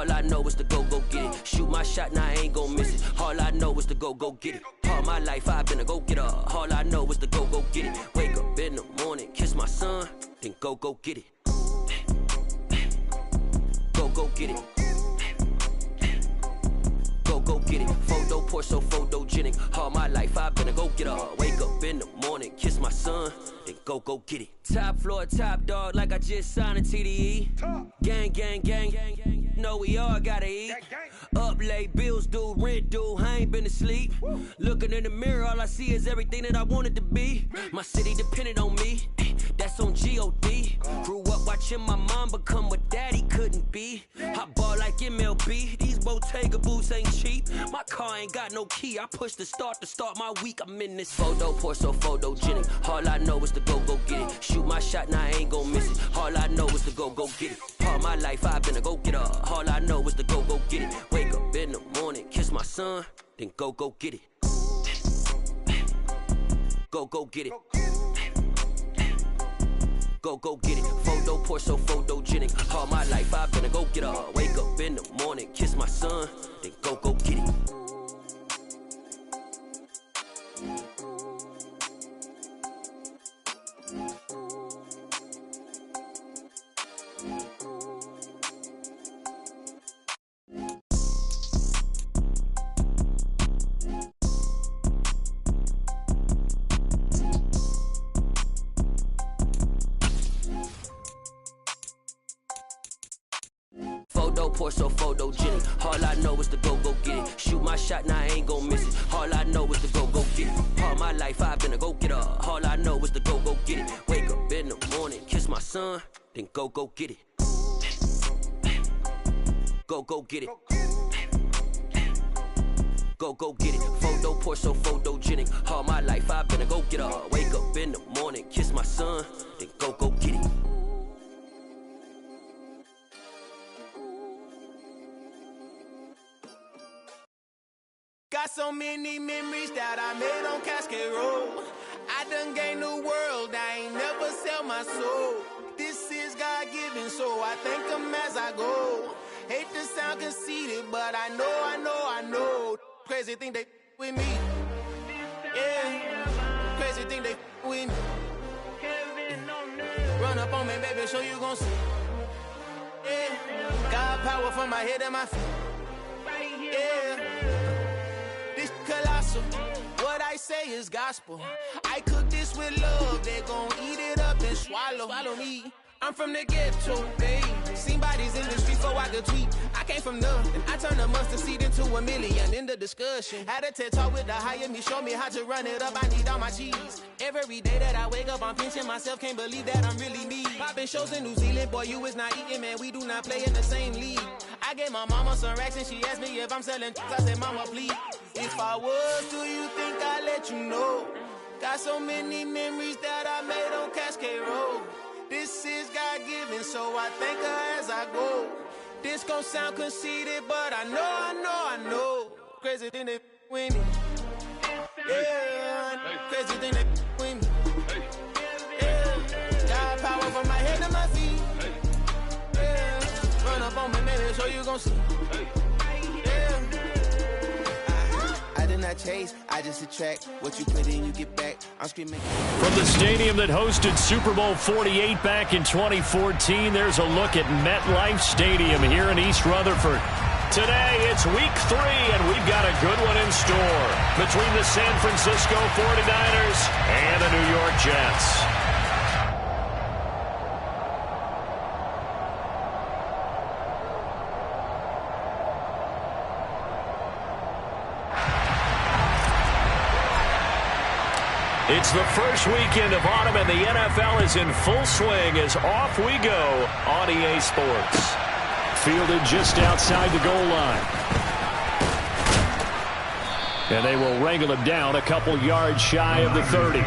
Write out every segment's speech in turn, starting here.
All I know is to go get it. Shoot my shot, now I ain't gon' miss it. All I know is to go get it. All my life I've been a go-getter. All I know is to go get it. Wake up in the morning, kiss my son, then go get it. Go get it. Go get it. Photo pour so photogenic. All my life I've been a go-getter. Wake up in the morning, kiss my son, then go get it. Top floor, top dog, like I just signed a TDE. Gang, gang, gang, gang, gang. Know we all gotta eat. Up late, bills due, rent due, I ain't been asleep. Looking in the mirror, all I see is everything that I wanted to be. My city depended on me, that's on G.O.D. Grew up watching my mom become what daddy couldn't be. I ball like MLB, these Bottega boots ain't cheap. My car ain't got no key, I push the start to start my week. I'm in this photo pour so photogenic. All I know is to go get it. Shoot my shot, now I ain't gon' miss it. All I know is to go get it. All my life I've been a go-getter. All I know is to go get it. Wake up in the morning, kiss my son, then go get it. Go get it. Go get it. Photo pour so photogenic. All my life I've been a go-getter. Wake up in the morning, kiss my son, then go get it. Pour so photogenic. All I know is to go get it. Shoot my shot, now I ain't gon' miss it. All I know is to go get it. All my life I've been a go-getter. All I know is to go get it. Wake up in the morning, kiss my son, then go get it. Go get it. Go get it. Photo pour so photogenic. All my life I've been a go-getter. Wake up in the morning, kiss my son, then go get it. Got so many memories that I made on Cascade Road. I done gained the world, I ain't never sell my soul. This is God-given, so I thank him as I go. Hate to sound conceited, but I know. Crazy thing they with me. Yeah, crazy thing they with me. Run up on me, baby, show you gon' see. Yeah, got power from my head and my feet. Yeah. Colossal, what I say is gospel. I cook this with love, they gon' eat it up and swallow me. I'm from the ghetto, baby. Seen bodies in the streets before I could tweet. I came from nothing, I turned a mustard seed into a million. In the discussion, had a TED talk with the higher me, show me how to run it up. I need all my cheese. Every day that I wake up, I'm pinching myself, can't believe that I'm really me. Popping shows in New Zealand, boy, you is not eating, man. We do not play in the same league. I gave my mama some racks and she asked me if I'm selling. I said, mama, please. If I was, do you think I'd let you know? Got so many memories that I made on Cascade Road. This is God-given, so I thank her as I go. This gon' sound conceited, but I know. Crazy thing they with me. Yeah, crazy thing they with me. Yeah, got power from my head to my feet. Yeah, run up on me, maybe so you gon' see. I did not chase, I just attract. What you put in, you get back. I'm screaming. From the stadium that hosted Super Bowl 48 back in 2014, there's a look at MetLife Stadium here in East Rutherford. Today, it's week 3, and we've got a good one in store between the San Francisco 49ers and the New York Jets. It's the first weekend of autumn, and the NFL is in full swing as off we go on EA Sports. Fielded just outside the goal line. And they will wrangle him down a couple yards shy of the 30.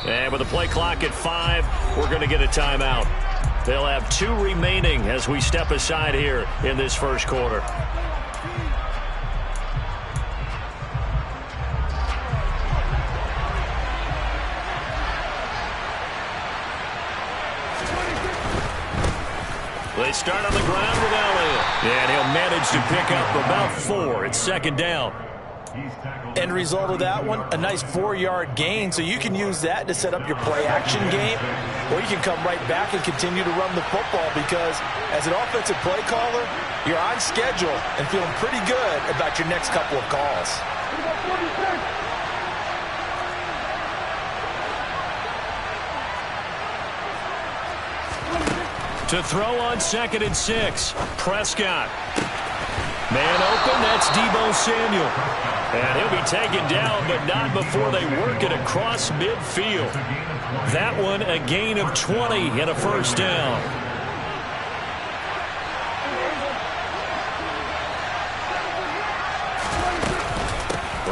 And with the play clock at 5, we're going to get a timeout. They'll have 2 remaining as we step aside here in this first quarter. They start on the ground with Elliott. And he'll manage to pick up about 4. It's second down. End result of that one, a nice 4-yard gain. So you can use that to set up your play-action game, or you can come right back and continue to run the football because as an offensive play caller, you're on schedule and feeling pretty good about your next couple of calls. To throw on 2nd and 6. Prescott. Man open, that's Deebo Samuel. And he'll be taken down, but not before they work it across midfield. That one, a gain of 20 and a first down.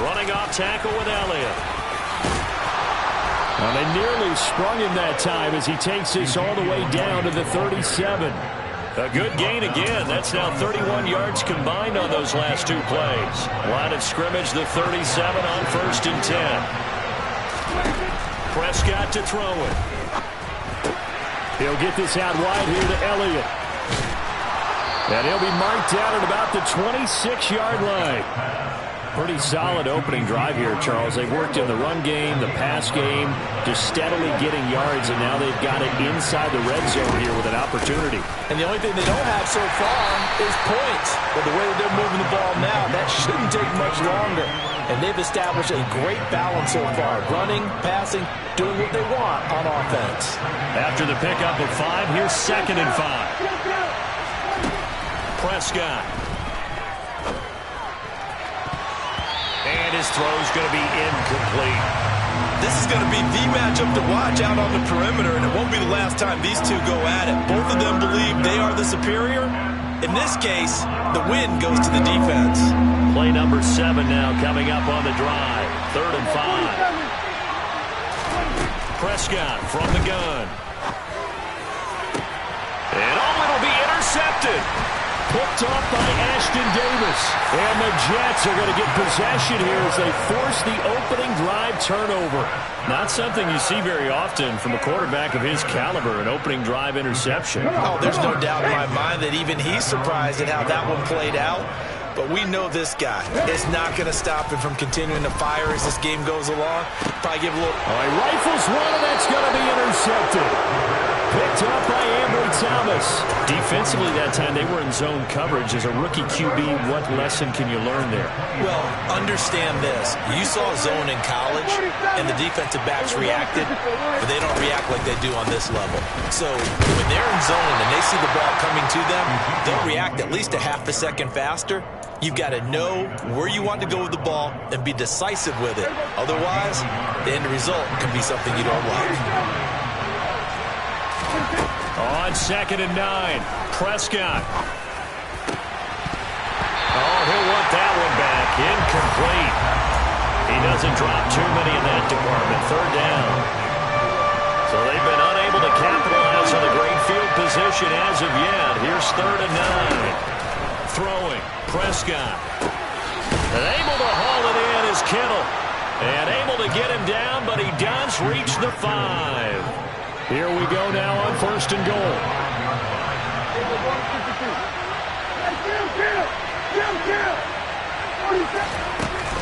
Running off tackle with Elliott. Well, they nearly sprung him that time as he takes this all the way down to the 37. A good gain again. That's now 31 yards combined on those last 2 plays. Line of scrimmage, the 37 on 1st and 10. Prescott to throw it. He'll get this out wide here to Elliott. And he'll be marked out at about the 26-yard line. Pretty solid opening drive here, Charles. They've worked in the run game, the pass game, just steadily getting yards, and now they've got it inside the red zone here with an opportunity. And the only thing they don't have so far is points. But the way that they're moving the ball now, that shouldn't take much longer. And they've established a great balance so far. Running, passing, doing what they want on offense. After the pickup of 5, here's 2nd and 5. Prescott. And his throw's going to be incomplete. This is going to be the matchup to watch out on the perimeter, and it won't be the last time these two go at it. Both of them believe they are the superior. In this case, the win goes to the defense. Play number 7 now coming up on the drive. 3rd and 5. Prescott from the gun. And it'll be intercepted. Picked off by Ashton Davis. And the Jets are going to get possession here as they force the opening drive turnover. Not something you see very often from a quarterback of his caliber, an opening drive interception. Oh, there's no doubt in my mind that even he's surprised at how that one played out. But we know this guy is not going to stop him from continuing to fire as this game goes along. Probably give a little... All right, rifles one, and that's going to be intercepted. Picked up by Ambry Thomas. Defensively that time, they were in zone coverage. As a rookie QB, what lesson can you learn there? Well, understand this. You saw zone in college, and the defensive backs reacted, but they don't react like they do on this level. So when they're in zone and they see the ball coming to them, they'll react at least a half a second faster. You've got to know where you want to go with the ball and be decisive with it. Otherwise, the end result can be something you don't like. On 2nd and 9, Prescott. Oh, he'll want that one back. Incomplete. He doesn't drop too many in that department. 3rd down. So they've been unable to capitalize on the great field position as of yet. Here's 3rd and 9. Throwing. Prescott. And able to haul it in is Kittle. And able to get him down, but he does reach the 5. Here we go now on 1st and goal.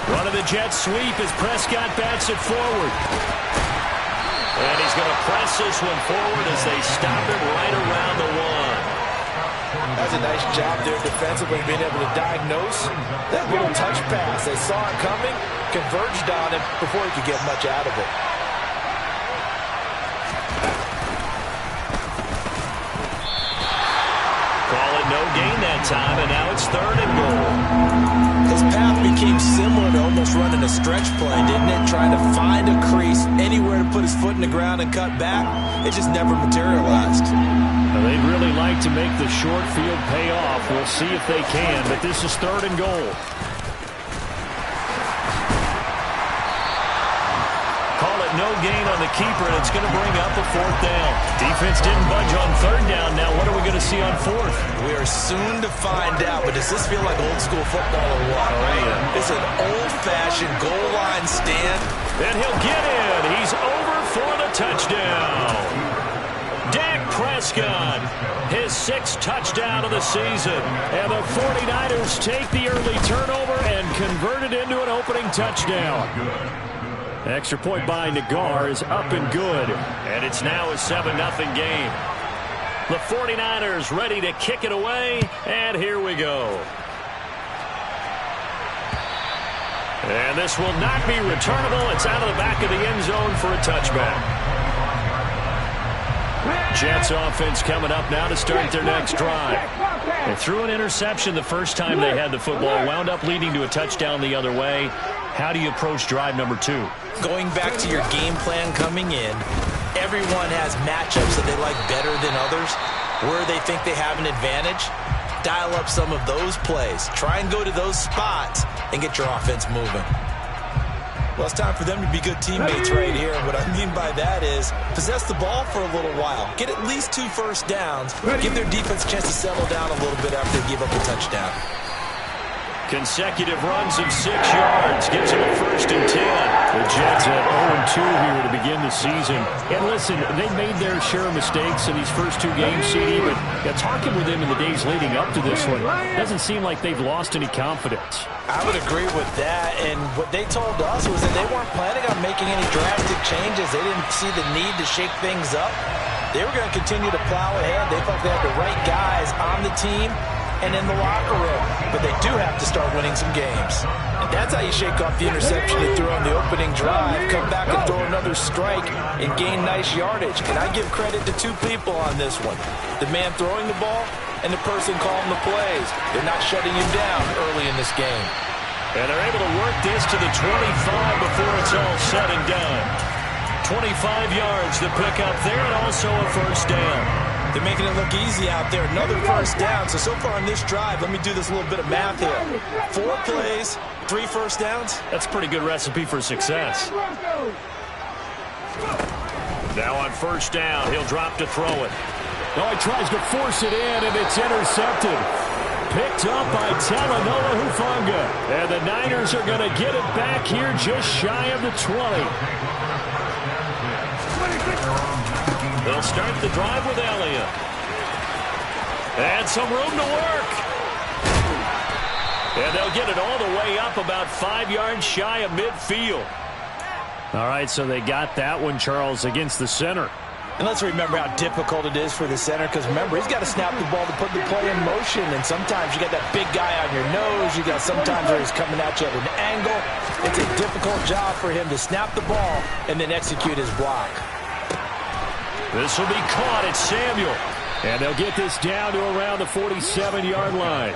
Run of the jet sweep as Prescott bats it forward. And he's going to press this one forward as they stop it right around the 1. That's a nice job there defensively, being able to diagnose that little touch pass. They saw it coming, converged on him before he could get much out of it. No gain that time, and now it's 3rd and goal. His path became similar to almost running a stretch play, didn't it? Trying to find a crease, anywhere to put his foot in the ground and cut back. It just never materialized. Well, they'd really like to make the short field pay off. We'll see if they can, but this is 3rd and goal. Call it no gain on the keeper, and it's going to bring up a 4th down. Defense didn't budge on 3rd down. Now what are we going to see on 4th? We are soon to find out, but does this feel like old school football or what? Oh, yeah. It's an old-fashioned goal line stand. And he'll get in. He's over for the touchdown. Dak Prescott, his 6th touchdown of the season. And the 49ers take the early turnover and convert it into an opening touchdown. Extra point by Nagar is up and good. And it's now a 7-0 game. The 49ers ready to kick it away. And here we go. And this will not be returnable. It's out of the back of the end zone for a touchback. Jets offense coming up now to start their next drive. They threw an interception the first time they had the football, wound up leading to a touchdown the other way. How do you approach drive number 2? Going back to your game plan coming in, everyone has matchups that they like better than others. Where they think they have an advantage, dial up some of those plays. Try and go to those spots and get your offense moving. Well, it's time for them to be good teammates right here. And what I mean by that is possess the ball for a little while. Get at least 2 first downs. Give their defense a chance to settle down a little bit after they give up a touchdown. Consecutive runs of 6 yards. Gives them a 1st and 10. The Jets at 0-2 here to begin the season. And listen, they made their share of mistakes in these first 2 games, CD, but talking with them in the days leading up to this one, doesn't seem like they've lost any confidence. I would agree with that, and what they told us was that they weren't planning on making any drastic changes. They didn't see the need to shake things up. They were going to continue to plow ahead. They felt they had the right guys on the team and in the locker room, but they do have to start winning some games. And that's how you shake off the interception they threw on the opening drive, come back and throw another strike and gain nice yardage. And I give credit to 2 people on this one, the man throwing the ball and the person calling the plays. They're not shutting him down early in this game. And they're able to work this to the 25 before it's all said and done. 25 yards to pick up there, and also a 1st down. They're making it look easy out there. Another 1st down. So far on this drive, let me do this little bit of math here. 4 plays, 3 first downs. That's a pretty good recipe for success. Now on 1st down, he'll drop to throw it. Oh, he tries to force it in, and it's intercepted. Picked up by Talanoa Hufanga. And the Niners are going to get it back here just shy of the 20. They'll start the drive with Elliott. And some room to work. And they'll get it all the way up about 5 yards shy of midfield. All right, so they got that one, Charles, against the center. And let's remember how difficult it is for the center, because remember, he's got to snap the ball to put the play in motion, and sometimes you got that big guy on your nose. You got sometimes where he's coming at you at an angle. It's a difficult job for him to snap the ball and then execute his block. This will be caught. It's Samuel. And they'll get this down to around the 47-yard line.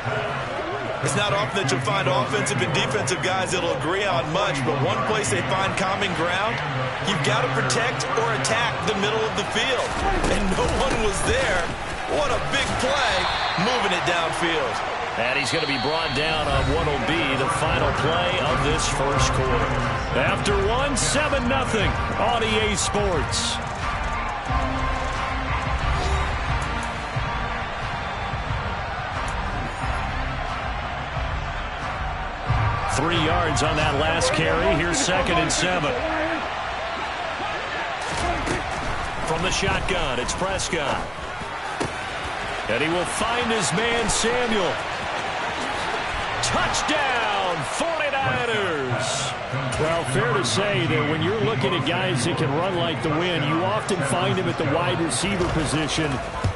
It's not often that you'll find offensive and defensive guys that'll agree on much, but one place they find common ground, you've got to protect or attack the middle of the field. And no one was there. What a big play, moving it downfield. And he's going to be brought down on what will be the final play of this first quarter. After 7-0 on EA Sports. 3 yards on that last carry. Here's 2nd and 7. From the shotgun, it's Prescott. And he will find his man, Samuel. Touchdown, 49ers. Well, fair to say that when you're looking at guys that can run like the wind, you often find him at the wide receiver position,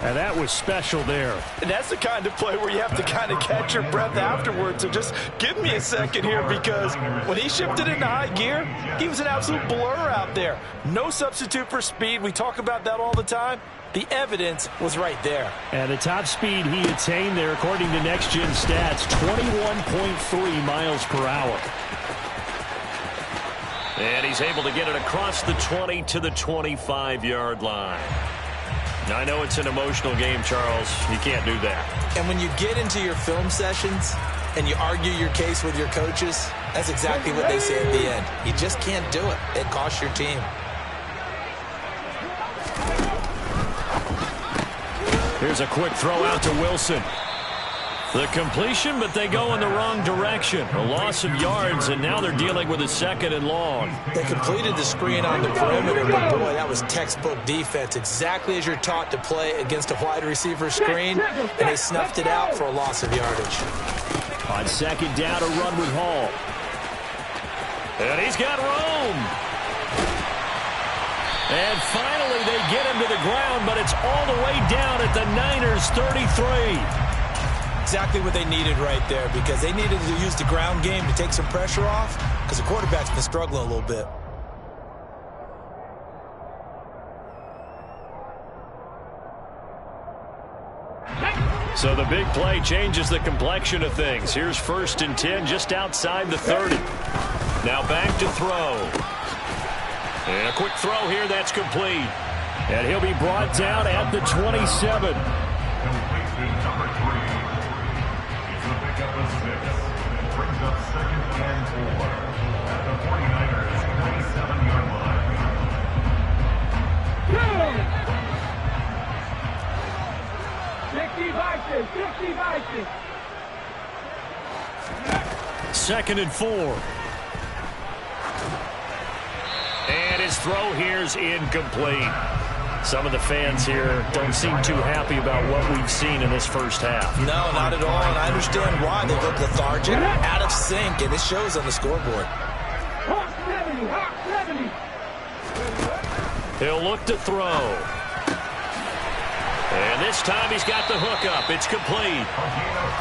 and that was special there. And that's the kind of play where you have to kind of catch your breath afterwards. So just give me a second here, because when he shifted into high gear, he was an absolute blur out there. No substitute for speed. We talk about that all the time. The evidence was right there. And the top speed he attained there, according to Next Gen Stats, 21.3 miles per hour. And he's able to get it across the 20 to the 25-yard line. Now, I know it's an emotional game, Charles. You can't do that. And when you get into your film sessions and you argue your case with your coaches, that's exactly what they say at the end. You just can't do it. It costs your team. Here's a quick throw out to Wilson. The completion, but they go in the wrong direction. A loss of yards, and now they're dealing with a 2nd and long. They completed the screen on the perimeter, but boy, that was textbook defense. Exactly as you're taught to play against a wide receiver screen, and they snuffed it out for a loss of yardage. On 2nd down, a run with Hall. And he's got room. And finally, they get him to the ground, but it's all the way down at the Niners' 33. Exactly what they needed right there, because they needed to use the ground game to take some pressure off, because the quarterback's been struggling a little bit. So the big play changes the complexion of things. Here's 1st and 10 just outside the 30. Now back to throw. And a quick throw here that's complete. And he'll be brought down at the 27. Brings up 2nd and 4 at the 49ers 27-yard line. 2nd and 4. And his throw here's incomplete. Some of the fans here don't seem too happy about what we've seen in this first half. No, not at all, and I understand why. They look lethargic, out of sync, and it shows on the scoreboard. He'll look to throw. And this time he's got the hook up. It's complete.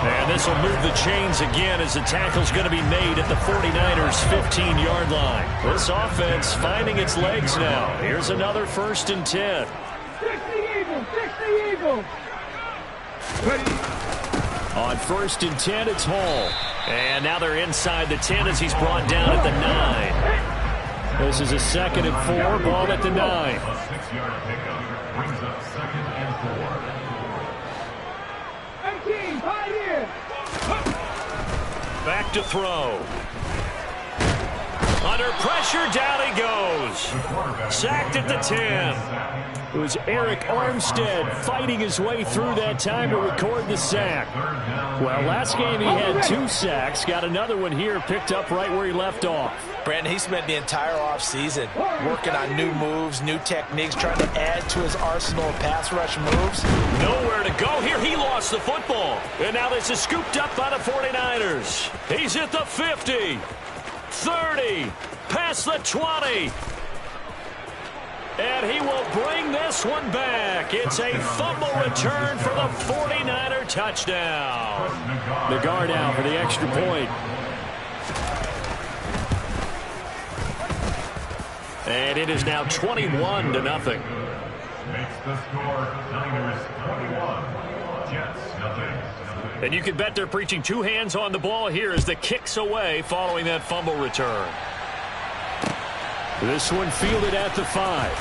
And this will move the chains again as the tackle's going to be made at the 49ers' 15-yard line. This offense finding its legs now. Here's another 1st and 10. 60 Eagles. On 1st and 10, it's Hall. And now they're inside the 10 as he's brought down at the 9. This is a 2nd and 4, ball at the 9. A 6-yard pickup brings up 2nd and 4. 18, pioneer. Back to throw. Under pressure, down he goes. Sacked at the 10. It was Eric Armstead fighting his way through that time to record the sack. Well, last game he had 2 sacks. Got another one here, picked up right where he left off. Brandon, he spent the entire offseason working on new moves, new techniques, trying to add to his arsenal of pass rush moves. Nowhere to go here. He lost the football. And now this is scooped up by the 49ers. He's at the 50. 30, past the 20. And he will bring this one back. It's a fumble return for the 49er touchdown. The guard out for the extra point. And it is now 21-0. Makes the score Niners 21, Jets nothing. And you can bet they're preaching 2 hands on the ball here as the kick's away following that fumble return. This one fielded at the 5.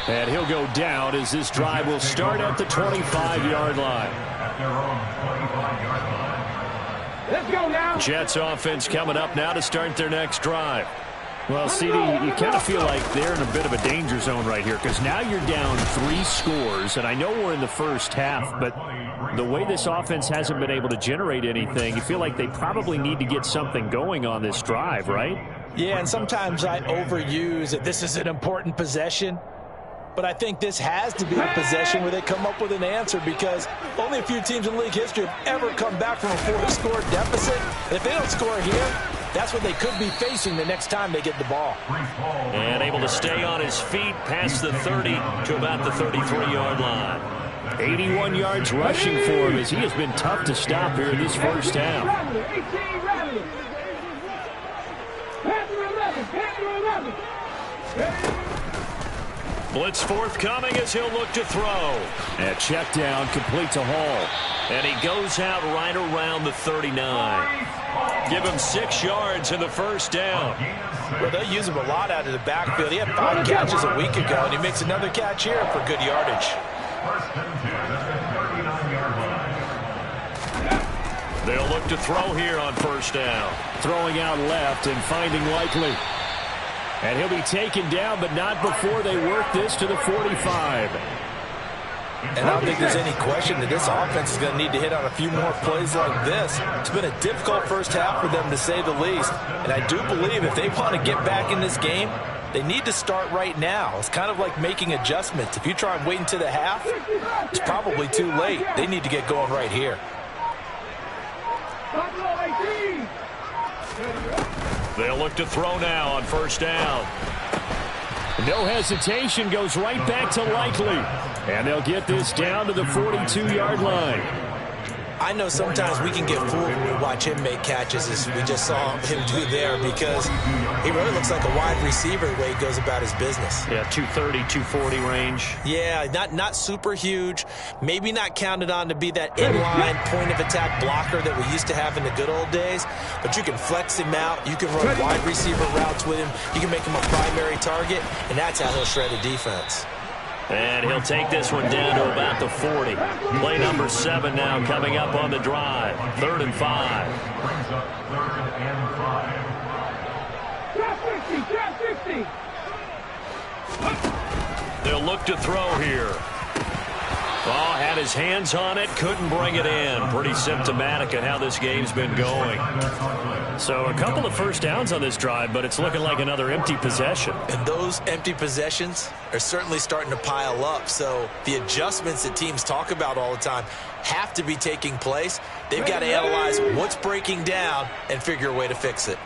And he'll go down as this drive will start at the 25-yard line. At their own 25-yard line. Let's go now. Jets offense coming up now to start their next drive. Well, CD, you kind of feel like they're in a bit of a danger zone right here because now you're down 3 scores, and I know we're in the first half, but the way this offense hasn't been able to generate anything, you feel like they probably need to get something going on this drive, right? Yeah, and sometimes I overuse that this is an important possession, but I think this has to be a possession where they come up with an answer because only a few teams in league history have ever come back from a 4-score deficit. And if they don't score here, that's what they could be facing the next time they get the ball. And able to stay on his feet past the 30 to about the 33-yard line. 81 yards rushing for him as he has been tough to stop here in this first half. Blitz forthcoming as he'll look to throw. And check down complete to Hall. And he goes out right around the 39. Give him 6 yards in the first down. Well, they use him a lot out of the backfield. He had 5 catches a week ago, and he makes another catch here for good yardage. First and 10 at the 39-yard line. They'll look to throw here on first down. Throwing out left and finding Likely. And he'll be taken down, but not before they work this to the 45. And I don't think there's any question that this offense is going to need to hit on a few more plays like this. It's been a difficult first half for them, to say the least. And I do believe if they want to get back in this game, they need to start right now. It's kind of like making adjustments. If you try and wait until the half, it's probably too late. They need to get going right here. They'll look to throw now on first down. No hesitation, goes right back to Likely. And they'll get this down to the 42-yard line. I know sometimes we can get fooled when we watch him make catches, as we just saw him do there, because he really looks like a wide receiver the way he goes about his business. Yeah, 230, 240 range. Yeah, not super huge. Maybe not counted on to be that inline point-of-attack blocker that we used to have in the good old days, but you can flex him out. You can run wide receiver routes with him. You can make him a primary target, and that's how he'll shred a defense. And he'll take this one down to about the 40. Play number 7 now coming up on the drive. 3rd and 5. Brings up 3rd and 5. Drop 60. They'll look to throw here. Oh, had his hands on it, couldn't bring it in. Pretty symptomatic of how this game's been going. So a couple of first downs on this drive, but it's looking like another empty possession. And those empty possessions are certainly starting to pile up. So the adjustments that teams talk about all the time have to be taking place. They've got to analyze what's breaking down and figure a way to fix it.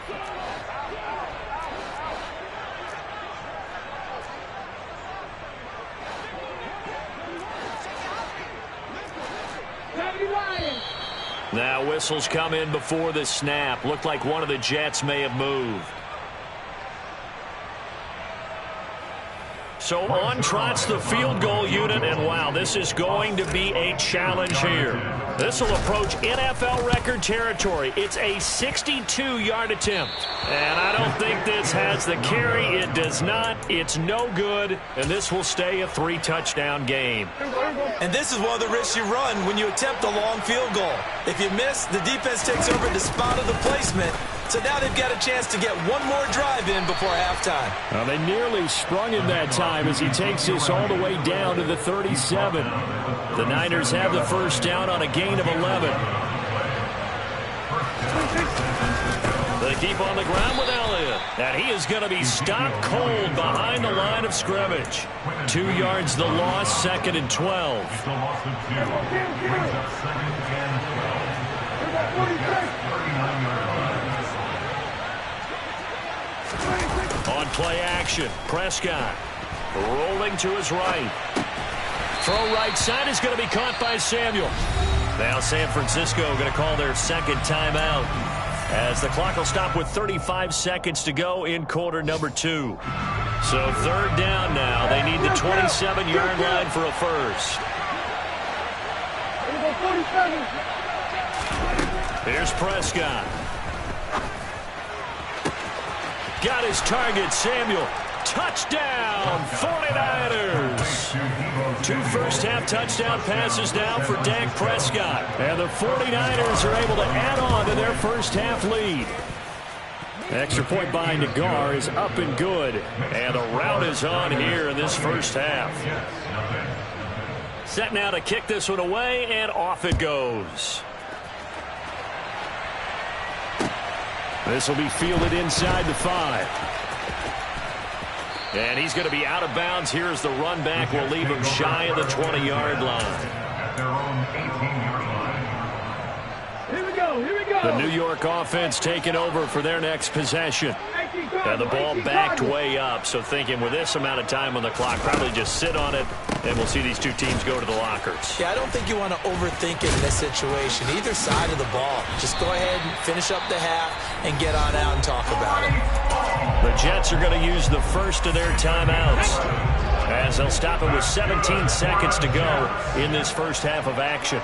Now whistles come in before the snap. Looked like one of the Jets may have moved. So on trots the field goal unit, and wow, this is going to be a challenge here. This will approach NFL record territory. It's a 62-yard attempt. And I don't think this has the carry. It does not. It's no good. And this will stay a 3-touchdown game. And this is one of the risks you run when you attempt a long field goal. If you miss, the defense takes over the spot of the placement. So now they've got a chance to get one more drive in before halftime. Well, they nearly sprung him that time as he takes this all the way down to the 37. The Niners have the first down on a gain of 11. They keep on the ground with Elliott. And he is going to be stopped cold behind the line of scrimmage. 2 yards the loss, 2nd and 12. It's a loss of 2. Brings up 2nd and 12. 39-yard line. On play action, Prescott rolling to his right. Throw right side is going to be caught by Samuel. Now San Francisco going to call their second timeout as the clock will stop with 35 seconds to go in quarter number 2. So 3rd down now. They need the 27-yard line for a first. Here's Prescott. Got his target, Samuel. Touchdown, 49ers. 2 first-half touchdown passes now for Dak Prescott. And the 49ers are able to add on to their first-half lead. Extra point by Nagar is up and good. And the route is on here in this first half. Set now to kick this one away, and off it goes. This will be fielded inside the 5. And he's going to be out of bounds. Here's the run back. Will leave him shy of the 20-yard line. At their own 18-yard line. Here we go, here we go. The New York offense taking over for their next possession. And the ball backed way up, so thinking with this amount of time on the clock, probably just sit on it, and we'll see these two teams go to the lockers. Yeah, I don't think you want to overthink it in this situation. Either side of the ball. Just go ahead and finish up the half and get on out and talk about it. The Jets are going to use the first of their timeouts as they'll stop it with 17 seconds to go in this first half of action.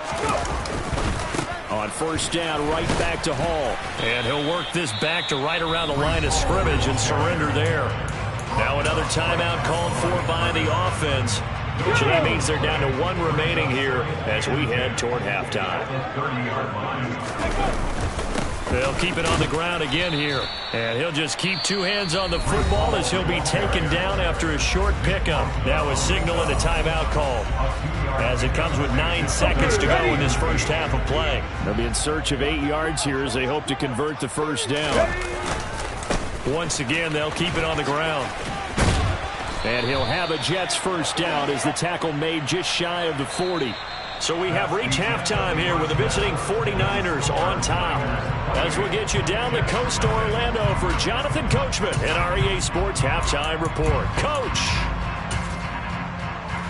On first down, right back to Hall. And he'll work this back to right around the line of scrimmage and surrender there. Now another timeout called for by the offense, which means they're down to 1 remaining here as we head toward halftime. They'll keep it on the ground again here. And he'll just keep two hands on the football as he'll be taken down after a short pickup. Now a signal and a timeout call, as it comes with 9 seconds to go in this first half of play. They'll be in search of 8 yards here as they hope to convert the first down. Once again, they'll keep it on the ground. And he'll have a Jets first down as the tackle made just shy of the 40. So we have reached halftime here with the visiting 49ers on top. As we'll get you down the coast to Orlando for Jonathan Coachman and our EA Sports Halftime Report. Coach!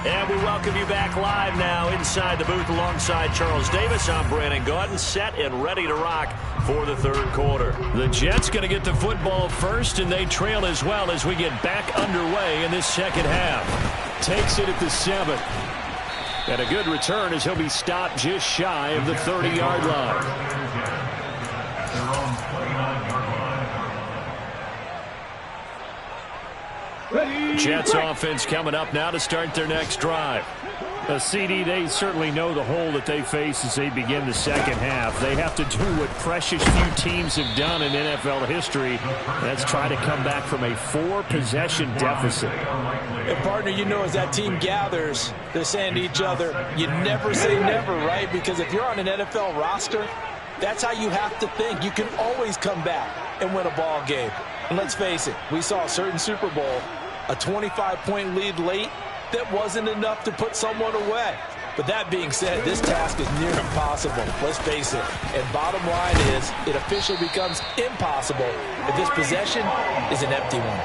And we welcome you back live now inside the booth alongside Charles Davis. I'm Brandon Gaudin, set and ready to rock for the third quarter. The Jets going to get the football first, and they trail as well as we get back underway in this second half. Takes it at the 7. And a good return as he'll be stopped just shy of the 30-yard line. Jets offense coming up now to start their next drive. CD, they certainly know the hole that they face as they begin the second half. They have to do what precious few teams have done in NFL history. That's try to come back from a 4-possession deficit. And partner, you know, as that team gathers, they're saying to each other, you never say never, right? Because if you're on an NFL roster, that's how you have to think. You can always come back and win a ball game. And let's face it, we saw a certain Super Bowl, a 25-point lead late, that wasn't enough to put someone away. But that being said, this task is near impossible. Let's face it. And bottom line is, it officially becomes impossible if this possession is an empty one.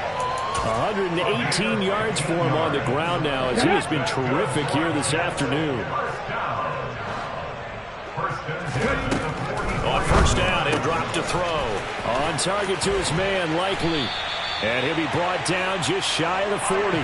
118 yards for him on the ground now as he has been terrific here this afternoon. On first down, he'll drop to throw. On target to his man, Likely. And he'll be brought down just shy of the 40.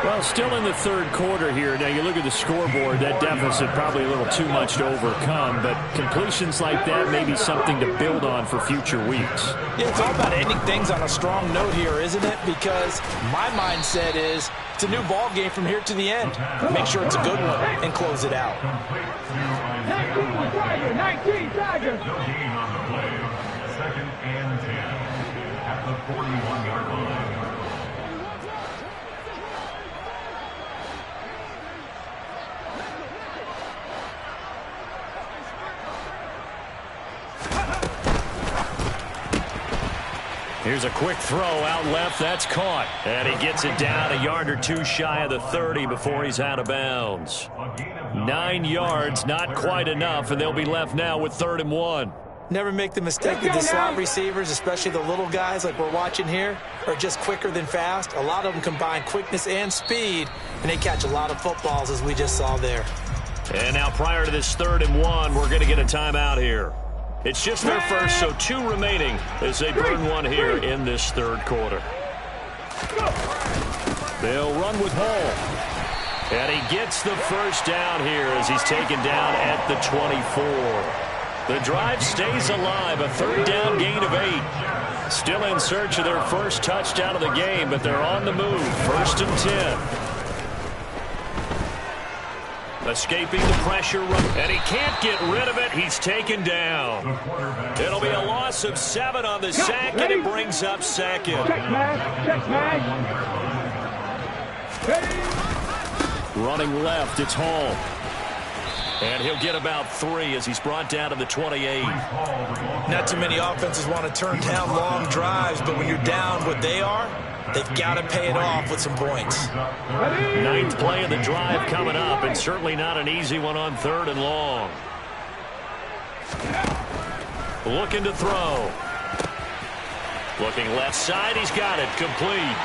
Well, still in the third quarter here. Now, you look at the scoreboard, that deficit probably a little too much to overcome, but completions like that may be something to build on for future weeks. Yeah, it's all about ending things on a strong note here, isn't it? Because my mindset is it's a new ball game from here to the end. Make sure it's a good one and close it out. 19 Tigers. No gain on the play. 2nd and 10 at the 41-yard line. Here's a quick throw out left. That's caught. And he gets it down a yard or two shy of the 30 before he's out of bounds. 9 yards, not quite enough, and they'll be left now with 3rd and 1. Never make the mistake that the slot receivers, especially the little guys like we're watching here, are just quicker than fast. A lot of them combine quickness and speed, and they catch a lot of footballs, as we just saw there. And now prior to this 3rd and 1, we're going to get a timeout here. It's just their first, so 2 remaining as they burn one here in this third quarter. They'll run with Hall. And he gets the first down here as he's taken down at the 24. The drive stays alive, a 3rd down gain of 8. Still in search of their first touchdown of the game, but they're on the move. 1st and 10. Escaping the pressure, and he can't get rid of it. He's taken down. It'll be a loss of 7 on the sack, and it brings up 2nd. Check man. Running left, it's Hall. And he'll get about 3 as he's brought down to the 28. Not too many offenses want to turn down long drives, but when you're down what they are, they've got to pay it off with some points. 9th play of the drive coming up, and certainly not an easy one on 3rd and long. Looking to throw. Looking left side, he's got it, complete.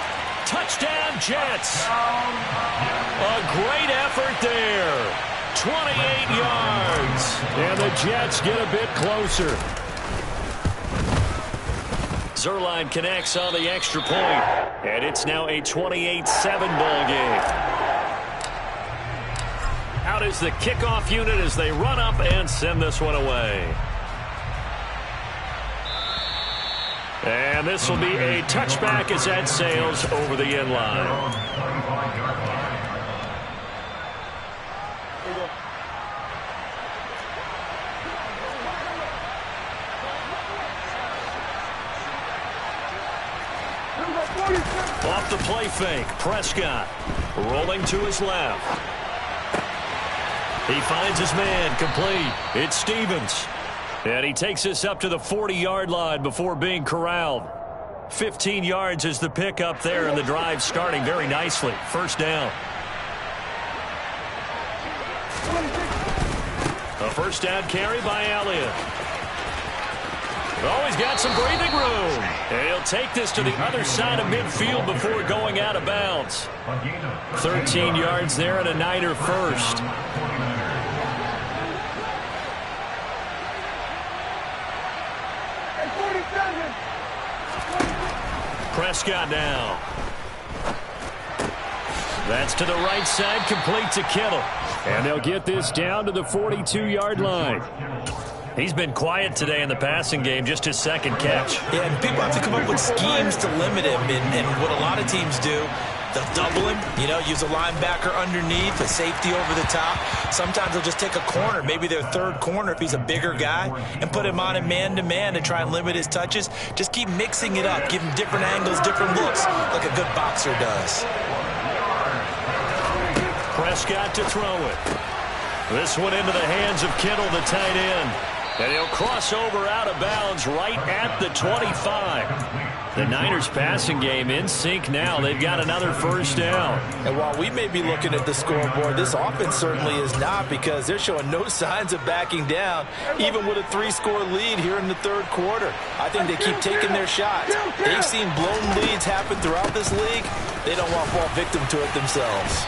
Touchdown, Jets. A great effort there. 28 yards. And the Jets get a bit closer. Zuerlein connects on the extra point, and it's now a 28-7 ball game. Out is the kickoff unit as they run up and send this one away. And this will be a touchback as that sails over the end line. off the play fake. Prescott rolling to his left. He finds his man complete. It's Stevens. And he takes us up to the 40-yard line before being corralled. 15 yards is the pickup there, and the drive starting very nicely. First down. A first down carry by Elliott. Oh, he's got some breathing room. And he'll take this to the other side of midfield before going out of bounds. 13 yards there and a Niner first. Prescott now. That's to the right side, complete to Kittle. And they'll get this down to the 42-yard line. He's been quiet today in the passing game, just his second catch. Yeah, and people have to come up with schemes to limit him. And what a lot of teams do, they'll double him, use a linebacker underneath, a safety over the top. Sometimes they'll just take a corner, maybe their third corner if he's a bigger guy, and put him on him man-to-man to try and limit his touches. Just keep mixing it up, give him different angles, different looks, like a good boxer does. Prescott to throw it. This one into the hands of Kittle, the tight end. And he'll cross over out of bounds right at the 25. The Niners passing game in sync now. They've got another first down. And while we may be looking at the scoreboard, this offense certainly is not, because they're showing no signs of backing down, even with a 3-score lead here in the third quarter. I think they keep taking their shots. They've seen blown leads happen throughout this league. They don't want to fall victim to it themselves.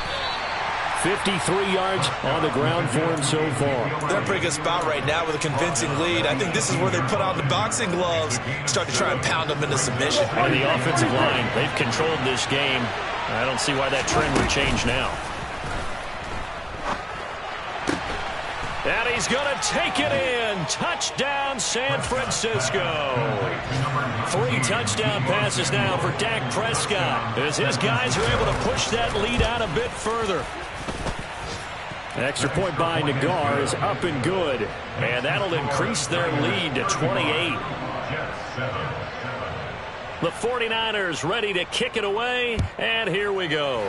53 yards on the ground for him so far. They're in a pretty good spot right now with a convincing lead. I think this is where they put on the boxing gloves, start to try and pound them into submission. And the offensive line, they've controlled this game. I don't see why that trend would change now. And he's going to take it in. Touchdown, San Francisco. 3 touchdown passes now for Dak Prescott, as his guys are able to push that lead out a bit further. Extra point by Nagar is up and good, and that'll increase their lead to 28. The 49ers ready to kick it away, and here we go.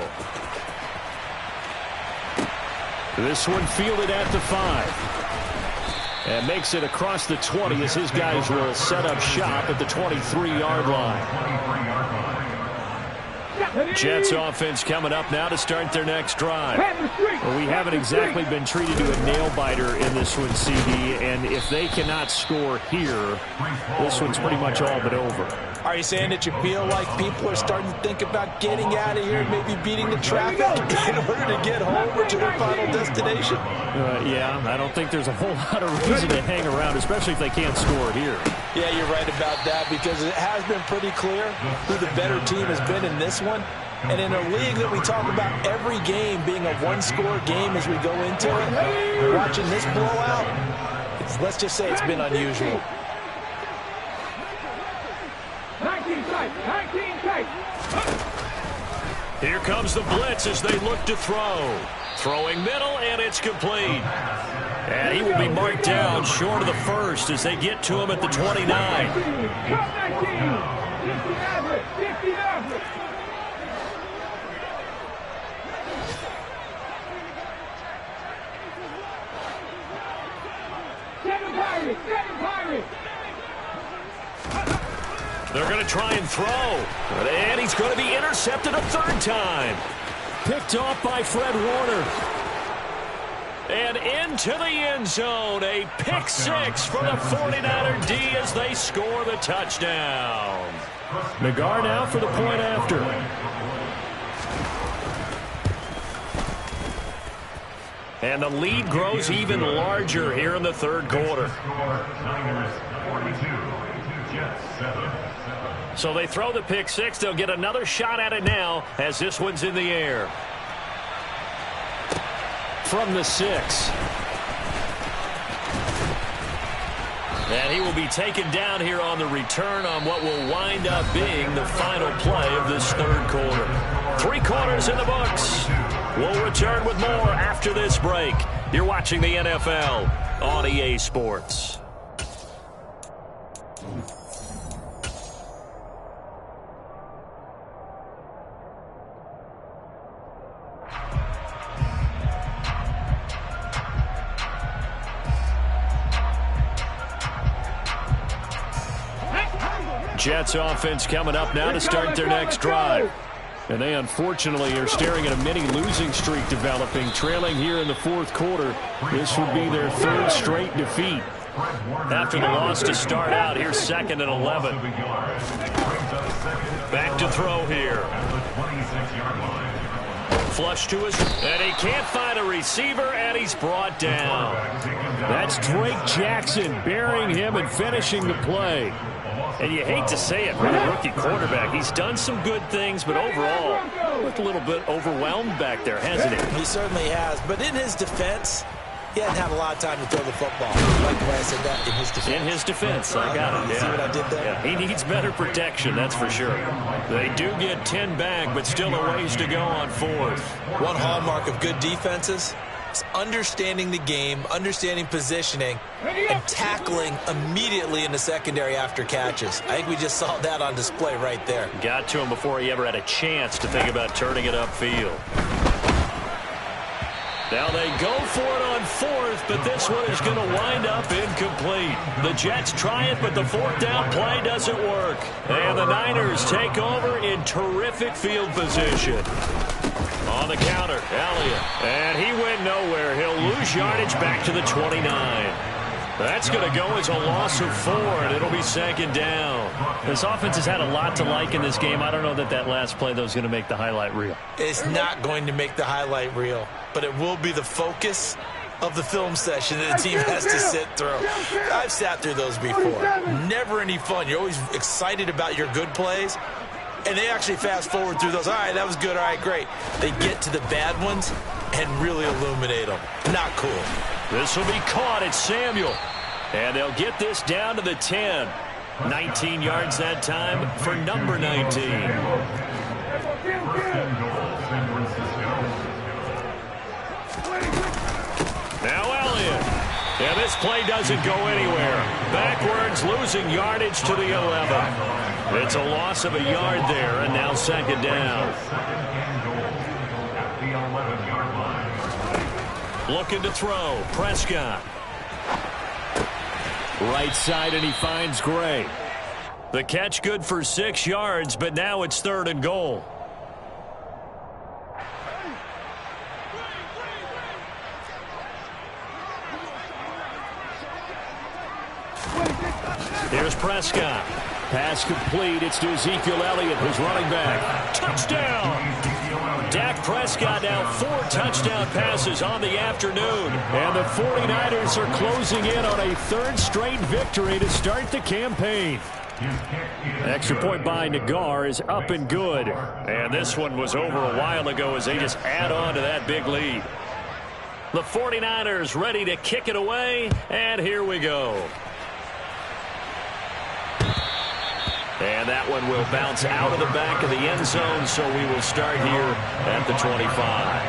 This one fielded at the 5. And makes it across the 20 as his guys will set up shop at the 23-yard line. Jets offense coming up now to start their next drive. Well, we haven't exactly been treated to a nail-biter in this one, CD, and if they cannot score here, this one's pretty much all but over. Are you saying that you feel like people are starting to think about getting out of here, maybe beating the traffic in order to get home or to their final destination? Yeah, I don't think there's a whole lot of reason to hang around, especially if they can't score here. Yeah, you're right about that, because it has been pretty clear who the better team has been in this one. And in a league that we talk about every game being a one-score game as we go into it, watching this blowout, let's just say it's been unusual. 19 tight. Here comes the blitz as they look to throw. Throwing middle, and it's complete. And he will be marked down short of the first as they get to him at the 29. 50. They're going to try and throw. And he's going to be intercepted a third time. Picked off by Fred Warner. And into the end zone. A pick 6 for the 49er D as they score the touchdown. Nagar now for the point after. And the lead grows even larger here in the third quarter. So they throw the pick 6. They'll get another shot at it now as this one's in the air. From the 6. And he will be taken down here on the return on what will wind up being the final play of this third quarter. 3 quarters in the books. We'll return with more after this break. You're watching the NFL on EA Sports. Jets offense coming up now to start their next drive. And they unfortunately are staring at a mini losing streak developing, trailing here in the fourth quarter. This would be their third straight defeat. After the loss to start out, here's 2nd and 11. Back to throw here. Flush to his, and he can't find a receiver, and he's brought down. That's Drake Jackson burying him and finishing the play. And you hate to say it for the rookie quarterback. He's done some good things, but overall, looked a little bit overwhelmed back there, hasn't he? He certainly has. But in his defense, he hadn't had a lot of time to throw the football. Like the way I said that, in his defense. In his defense, I got it. See what I did there? Yeah, he needs better protection, that's for sure. They do get 10 back, but still a ways to go on 4th. One hallmark of good defenses is understanding the game, understanding positioning, and tackling immediately in the secondary after catches. I think we just saw that on display right there. Got to him before he ever had a chance to think about turning it upfield. Now they go for it on 4th, but this one is going to wind up incomplete. The Jets try it, but the 4th down play doesn't work. And the Niners take over in terrific field position. On the counter, Elliott. And he went nowhere. He'll lose yardage back to the 29. That's going to go as a loss of 4, and it'll be 2nd down. This offense has had a lot to like in this game. I don't know that that last play, though, is going to make the highlight reel. It's not going to make the highlight reel, but it will be the focus of the film session that the team has to sit through. I've sat through those before. Never any fun. You're always excited about your good plays, and they actually fast forward through those. All right, that was good. All right, great. They get to the bad ones and really illuminate them. Not cool. This will be caught at Samuel. And they'll get this down to the 10. 19 yards that time for number 19. Now Elliott. And this play doesn't go anywhere. Backwards, losing yardage to the 11. It's a loss of a yard there, and now 2nd down. Looking to throw. Prescott. Right side, and he finds Gray. The catch good for 6 yards, but now it's 3rd and goal. Here's Prescott. Pass complete. It's to Ezekiel Elliott, who's running back. Touchdown! Dak Prescott now 4 touchdown passes on the afternoon. And the 49ers are closing in on a 3rd straight victory to start the campaign. Extra point by Nagar is up and good. And this one was over a while ago as they just add on to that big lead. The 49ers ready to kick it away, and here we go. And that one will bounce out of the back of the end zone, so we will start here at the 25.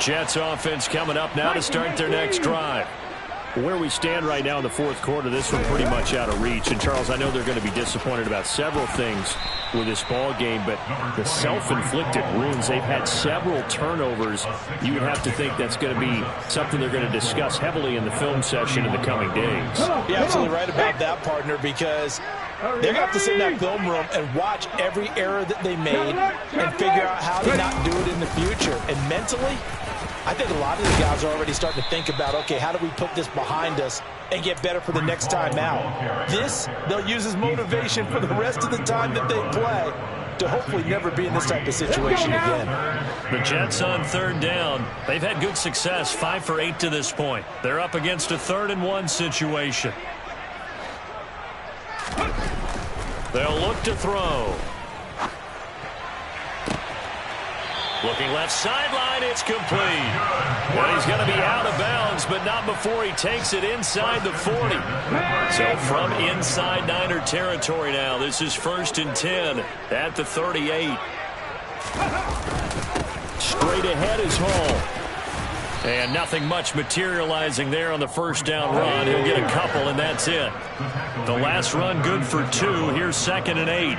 Jets offense coming up now to start their next drive. Where we stand right now in the fourth quarter, this one pretty much out of reach. And, Charles, I know they're going to be disappointed about several things with this ball game, but the self-inflicted wounds, they've had several turnovers. You would have to think that's going to be something they're going to discuss heavily in the film session in the coming days. You're absolutely right about that, partner, because they're going to have to sit in that film room and watch every error that they made and figure out how to not do it in the future. And mentally, I think a lot of the guys are already starting to think about, okay, how do we put this behind us and get better for the next time out? This, they'll use as motivation for the rest of the time that they play to hopefully never be in this type of situation again. The Jets on 3rd down. They've had good success, 5 for 8 to this point. They're up against a 3rd and 1 situation. They'll look to throw. Looking left sideline, it's complete. Well, he's going to be out of bounds, but not before he takes it inside the 40. So from inside Niner territory now, this is 1st and 10 at the 38. Straight ahead is Hall. And nothing much materializing there on the first down run. He'll get a couple, and that's it. The last run good for 2. Here's 2nd and 8.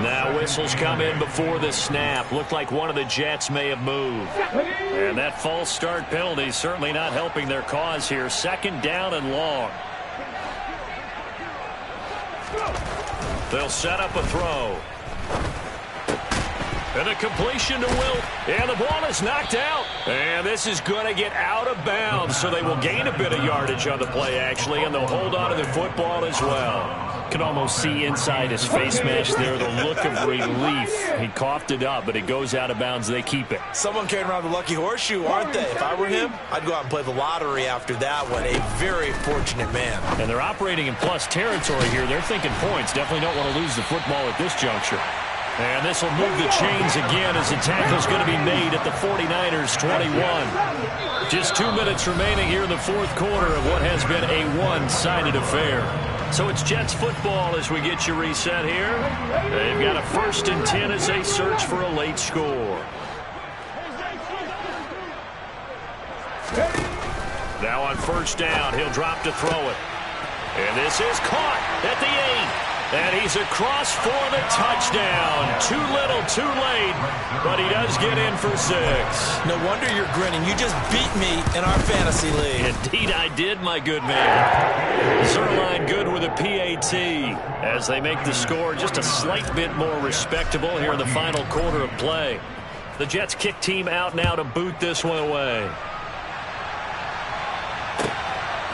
Now whistles come in before the snap. Looked like one of the Jets may have moved. And that false start penalty certainly not helping their cause here. 2nd down and long. They'll set up a throw. And a completion to Wilt. And the ball is knocked out. And this is going to get out of bounds. So they will gain a bit of yardage on the play, actually. And they'll hold on to the football as well. Can almost see inside his face mesh there the look of relief. He coughed it up, but it goes out of bounds. They keep it. Someone carrying around the lucky horseshoe, aren't they? If I were him, I'd go out and play the lottery after that one. A very fortunate man. And they're operating in plus territory here. They're thinking points. Definitely don't want to lose the football at this juncture. And this will move the chains again as the tackle's going to be made at the 49ers 21. Just 2 minutes remaining here in the fourth quarter of what has been a one-sided affair. So it's Jets football as we get you reset here. They've got a 1st and 10 as they search for a late score. Now on 1st down, he'll drop to throw it. And this is caught at the 8. And he's across for the touchdown. Too little, too late, but he does get in for 6. No wonder you're grinning. You just beat me in our fantasy league. Indeed I did, my good man. Zerline good with a PAT as they make the score just a slight bit more respectable here in the final quarter of play. The Jets kick team out now to boot this one away.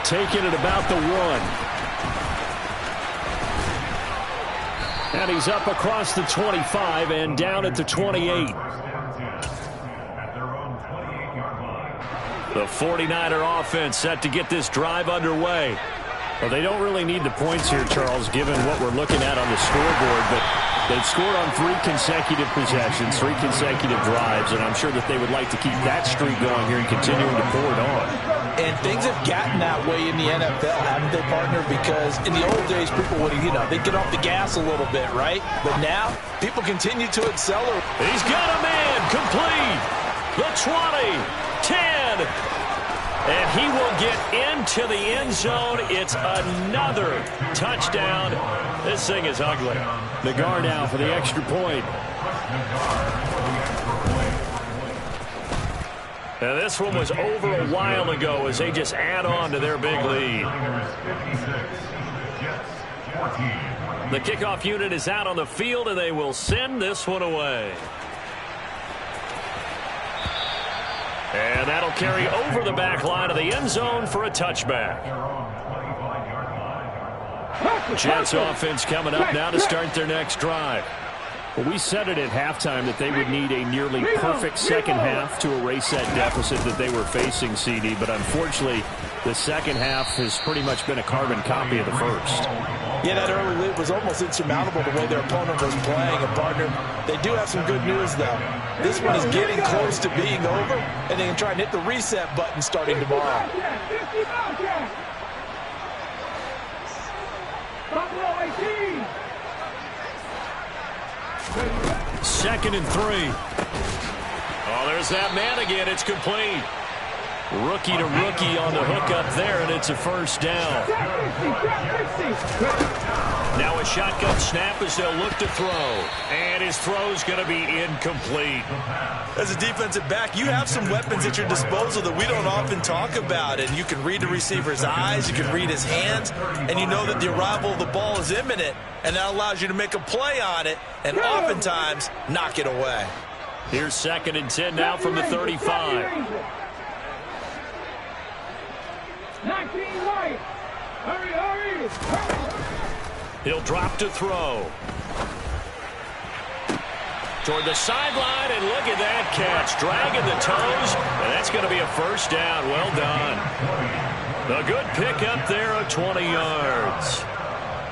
Taking it about the 1. And he's up across the 25 and down at the 28. The 49er offense set to get this drive underway. Well, they don't really need the points here, Charles, given what we're looking at on the scoreboard. But they've scored on 3 consecutive possessions, 3 consecutive drives, and I'm sure that they would like to keep that streak going here and continuing to pour it on. And things have gotten that way in the NFL, haven't they, partner? Because in the old days, people would, they'd get off the gas a little bit, right? But now, people continue to accelerate. He's got a man complete. The 20, 10. And he will get into the end zone. It's another touchdown. This thing is ugly. Nagar now for the extra point. Now this one was over a while ago as they just add on to their big lead. The kickoff unit is out on the field, and they will send this one away. And that'll carry over the back line of the end zone for a touchback. Jets offense coming up now to start their next drive. Well, we said it at halftime that they would need a nearly perfect second half to erase that deficit that they were facing, CD. But unfortunately, the second half has pretty much been a carbon copy of the first. Yeah, that early lead was almost insurmountable the way their opponent was playing. And, partner, they do have some good news, though. This one is getting close to being over, and they can try and hit the reset button starting tomorrow. Second and 3. Oh, there's that man again. It's complete. Rookie to rookie on the hook up there, and it's a first down. Now a shotgun snap as they'll look to throw. And his throw's going to be incomplete. As a defensive back, you have some weapons at your disposal that we don't often talk about. And you can read the receiver's eyes, you can read his hands, and you know that the arrival of the ball is imminent. And that allows you to make a play on it and oftentimes knock it away. Here's 2nd and 10 now from the 35. 19 right. Hurry. He'll drop to throw. Toward the sideline, and look at that catch. Dragging the toes, and that's going to be a first down. Well done. A good pickup there of 20 yards.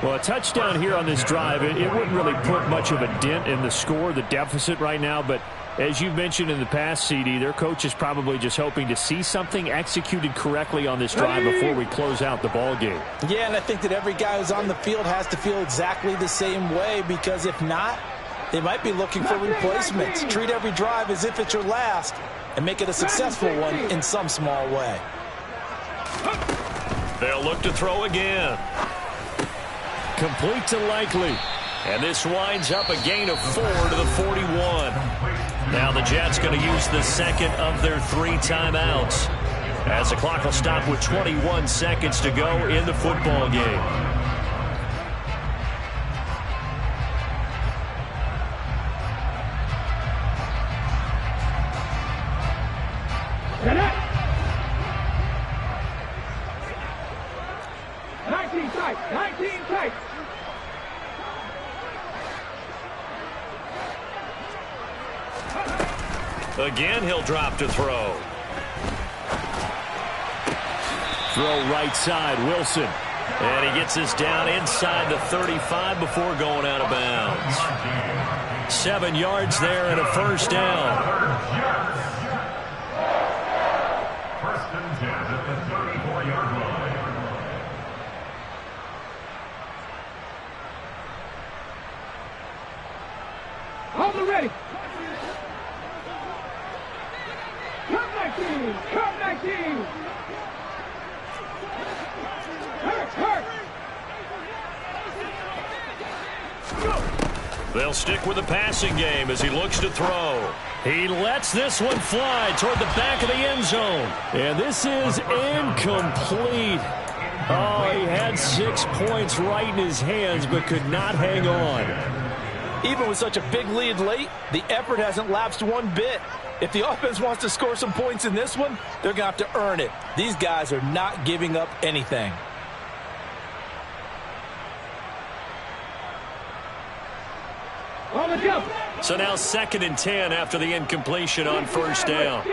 Well, a touchdown here on this drive, it wouldn't really put much of a dent in the score, the deficit right now, but as you mentioned in the past, CD, their coach is probably just hoping to see something executed correctly on this drive before we close out the ball game. Yeah, and I think that every guy who's on the field has to feel exactly the same way, because if not, They might be looking for replacements. Treat every drive as if it's your last and make it a successful one in some small way. They'll look to throw again. Complete to Likely. And this winds up a gain of 4 to the 41. Now the Jets going to use the second of their 3 timeouts, as the clock will stop with 21 seconds to go in the football game. Again, he'll drop to throw. Throw right side, Wilson. And he gets this down inside the 35 before going out of bounds. 7 yards there and a first down. First and 10 at the 34-yard line. Hold it ready. Come 19! Hurt! They'll stick with the passing game as he looks to throw. He lets this one fly toward the back of the end zone. And this is incomplete. Oh, he had 6 points right in his hands but could not hang on. Even with such a big lead late, the effort hasn't lapsed one bit. If the offense wants to score some points in this one, they're going to have to earn it. These guys are not giving up anything. So now 2nd and 10 after the incompletion on first down.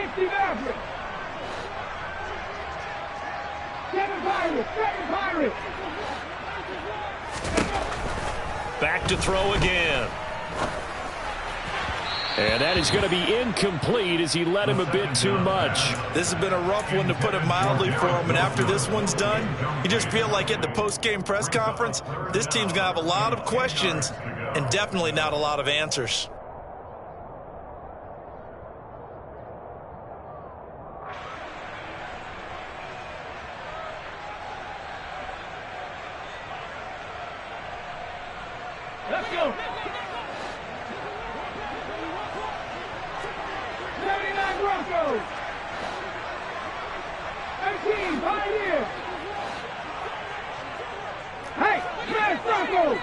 Back to throw again. And that is going to be incomplete as he led him a bit too much. This has been a rough one, to put it mildly, for him. And after this one's done, you just feel like at the post-game press conference, this team's going to have a lot of questions and definitely not a lot of answers. Let's go. 79 Broncos. 18 Pioneers. Hey, smash Broncos.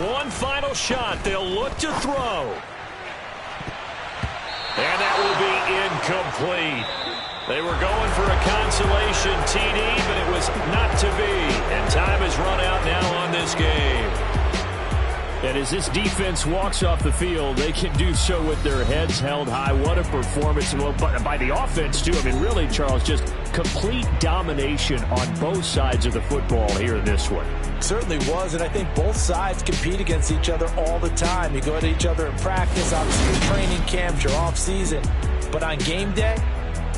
One final shot. They'll look to throw. And that will be incomplete. They were going for a consolation TD, but it was not to be. And time has run out now on this game. And as this defense walks off the field, they can do so with their heads held high. What a performance by the offense, too. I mean, really, Charles, just complete domination on both sides of the football here in this one. Certainly was, and I think both sides compete against each other all the time. You go at each other in practice, obviously your training camps, your off-season. But on game day,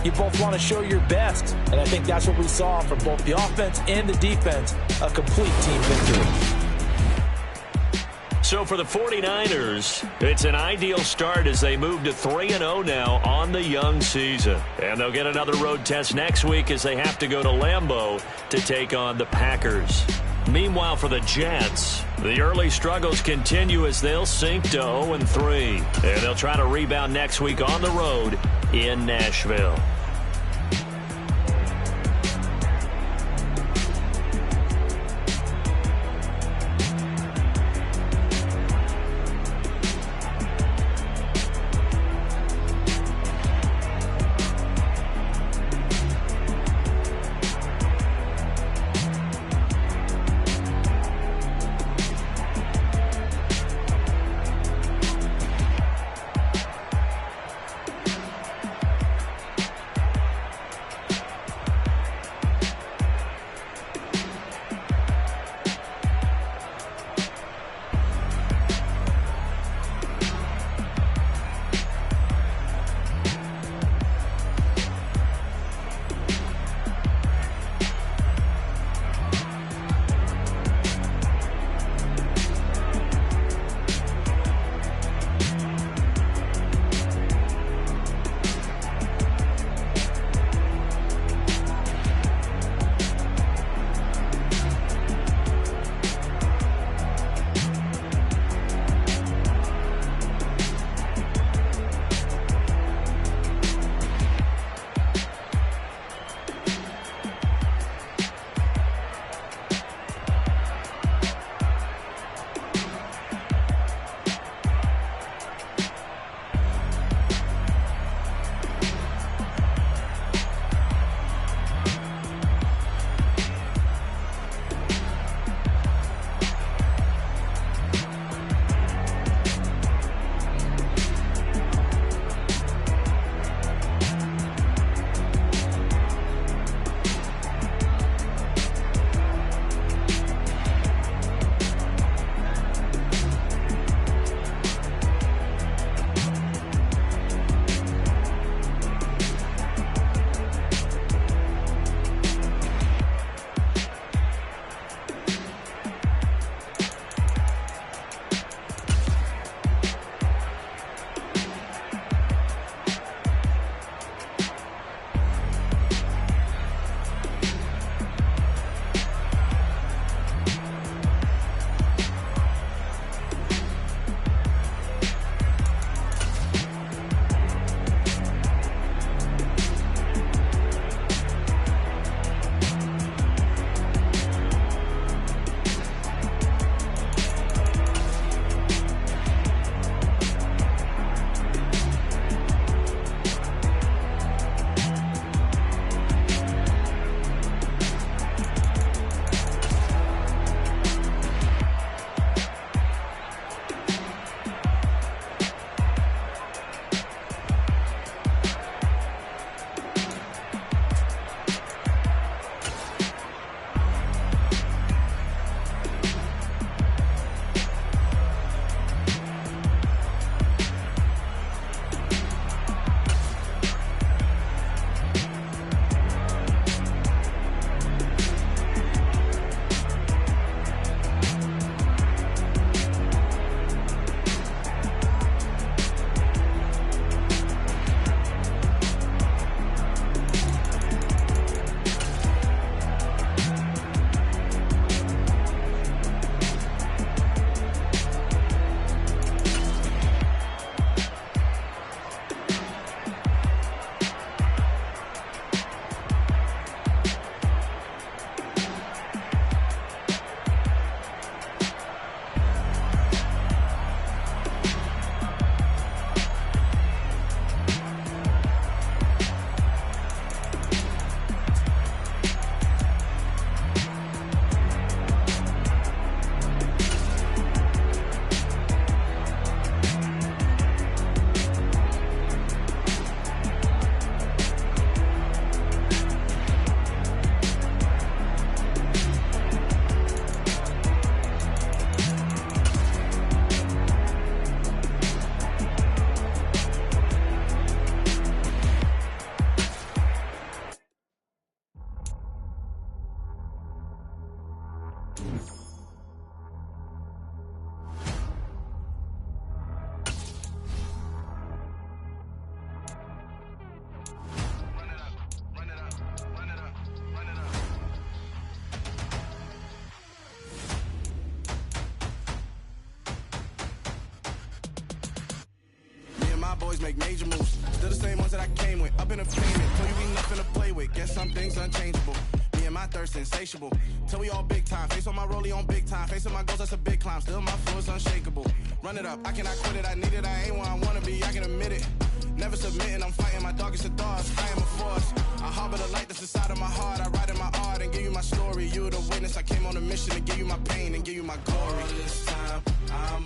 you both want to show your best. And I think that's what we saw from both the offense and the defense, a complete team victory. So for the 49ers, it's an ideal start as they move to 3-0 now on the young season. And they'll get another road test next week as they have to go to Lambeau to take on the Packers. Meanwhile, for the Jets, the early struggles continue as they'll sink to 0-3. And they'll try to rebound next week on the road in Nashville. my boys make major moves. Still the same ones that I came with. Up in a payment, till you be nothing to play with. Guess some things unchangeable. Me and my thirst insatiable. Till we all big time. Face on my rollie on big time. Face on my goals, that's a big climb. Still my flow is unshakable. Run it up, I cannot quit it. I need it, I ain't where I wanna be, I can admit it. Never submitting, I'm fighting my darkest of thoughts. I am a force. I harbor the light that's inside of my heart. I write in my art and give you my story. You the witness. I came on a mission to give you my pain and give you my glory. All this time, I'm